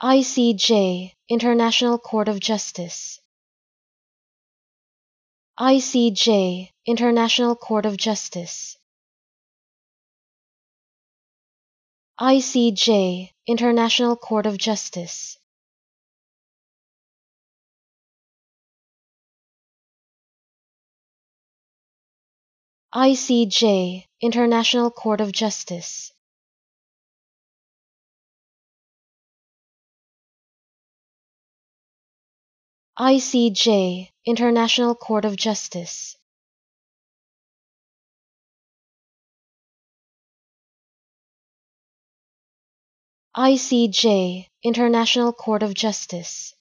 ICJ, International Court of Justice. ICJ, International Court of Justice. ICJ, International Court of Justice. ICJ, International Court of Justice. ICJ, International Court of Justice. ICJ, International Court of Justice.